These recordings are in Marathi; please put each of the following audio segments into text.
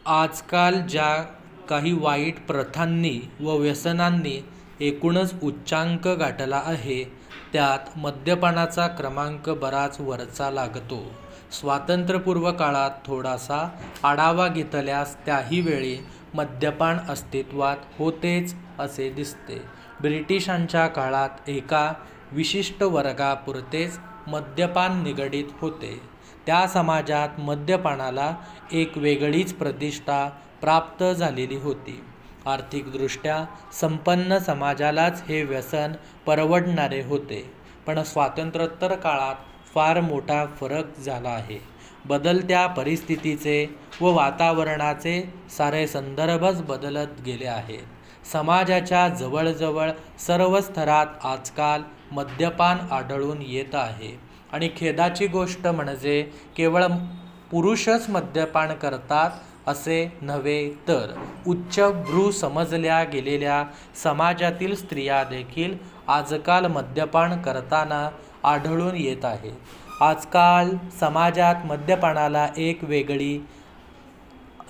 आजकाल ज्या काही वाईट प्रथांनी व व्यसनांनी एकूणच उच्चांक गाठला आहे, त्यात मद्यपानाचा क्रमांक बराच वरचा लागतो. स्वातंत्र्यपूर्व काळात थोडासा आढावा घेतल्यास त्याही वेळी मद्यपान अस्तित्वात होतेच असे दिसते. ब्रिटिशांच्या काळात एका विशिष्ट वर्गापुरतेच मद्यपान निगडीत होते. त्या समाजात मद्यपानाला एक वेगळीच प्रतिष्ठा प्राप्त झालेली होती. आर्थिकदृष्ट्या संपन्न समाजालाच हे व्यसन परवडणारे होते. पण स्वातंत्र्योत्तर काळात फार मोठा फरक झाला आहे. बदलत्या परिस्थितीचे व वातावरणाचे सारे संदर्भच बदलत गेले आहेत. समाजाच्या जवळजवळ सर्व स्तरात आजकाल मद्यपान आढळून येत आहे. आणि खेदाची गोष्ट म्हणजे केवळ पुरुषच मद्यपान करतात असे नव्हे, तर उच्चभ्रू समजल्या गेलेल्या समाजातील स्त्रिया देखील आजकाल मद्यपान करताना आढळून येत आहेत. आजकाल समाजात मद्यपानाला एक वेगळी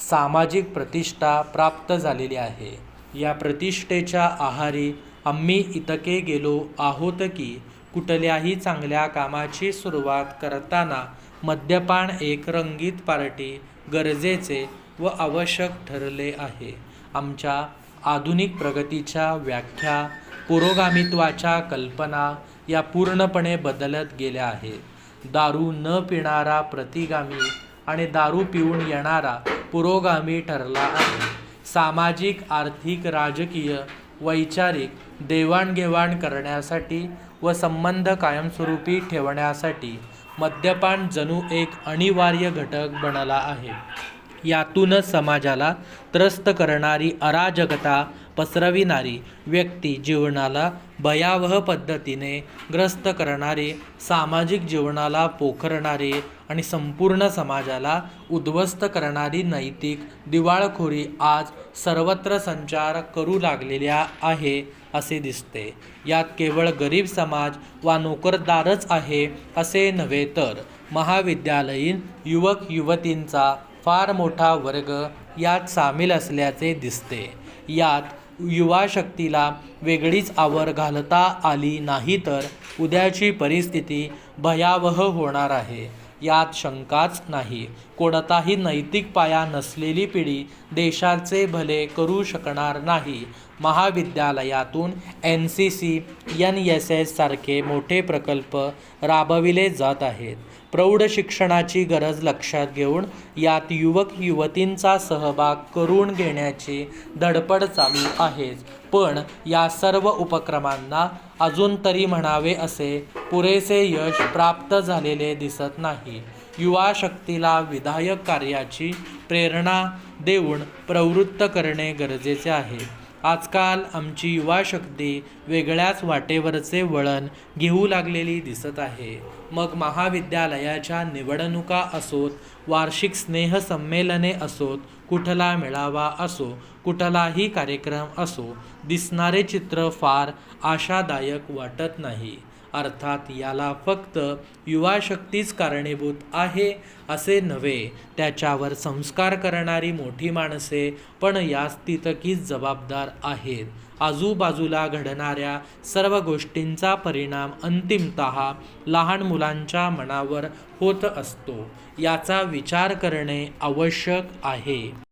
सामाजिक प्रतिष्ठा प्राप्त झालेली आहे. या प्रतिष्ठेच्या आहारी आम्ही इतके गेलो आहोत की कुठल्याही चांगल्या कामाची सुरुवात करताना मद्यपान एक रंगीत पार्टी गरजेचे व आवश्यक ठरले आहे. आमच्या आधुनिक प्रगतीच्या व्याख्या, पुरोगामित्वाच्या कल्पना या पूर्णपणे बदलत गेल्या आहेत. दारू न पिणारा प्रतिगामी आणि दारू पिऊन येणारा पुरोगामी ठरला आहे. सामाजिक, आर्थिक, राजकीय, वैचारिक देवाणघेवाण करण्यासाठी व संबंध कायमस्वरूपी ठेवण्यासाठी मद्यपान जणू एक अनिवार्य घटक बनला आहे. यातूनच समाजाला त्रस्त करणारी, अराजकता पसरविणारी, व्यक्ती जीवनाला भयावह पद्धतीने ग्रस्त करणारी, सामाजिक जीवनाला पोखरणारी आणि संपूर्ण समाजाला उद्ध्वस्त करणारी नैतिक दिवाळखोरी आज सर्वत्र संचार करू लागलेल्या आहे असे दिसते. यात केवळ गरीब समाज वा नोकरदारच आहे असे नव्हे, तर महाविद्यालयीन युवक युवतींचा फार मोठा वर्ग यात सामील असल्याचे दिसते. यात युवा शक्तीला वेगळीच आवर घालता आली नाही तर उद्याची परिस्थिती भयावह होणार आहे, यात शंकाच नाही. कोणताही नैतिक पाया नसलेली पिढी देशाचे भले करू शकणार नाही. महाविद्यालयातून NCC, NSS सारखे मोठे प्रकल्प राबविले जात आहेत. प्रौढ शिक्षणाची गरज लक्षात घेऊन यात युवक युवतींचा सहभाग करून घेण्याची धडपड चालू आहेच. पण या सर्व उपक्रमांना अजून तरी म्हणावे असे पुरेसे यश प्राप्त झालेले दिसत नाही. युवा शक्तीला विधायक कार्याची प्रेरणा देऊन प्रवृत्त करणे गरजेचे आहे. आजकाल आमची युवा शक्ती वेगळ्याच वाटेवरचे वळण घेऊ लागलेली दिसत आहे. मग महाविद्यालयाच्या निवडणुका असोत, वार्षिक स्नेहसंमेलने असोत, कुठला मेळावा असो, कुठलाही कार्यक्रम असो, दिसणारे चित्र फार आशादायक वाटत नाही. अर्थात याला फक्त युवा शक्तीच कारणीभूत आहे असे नव्हे, त्याच्यावर संस्कार करणारी मोठी माणसे पण यास तितकीच जबाबदार आहेत. आजूबाजूला घडणाऱ्या सर्व गोष्टींचा परिणाम अंतिमतः लहान मुलांच्या मनावर होत असतो, याचा विचार करणे आवश्यक आहे.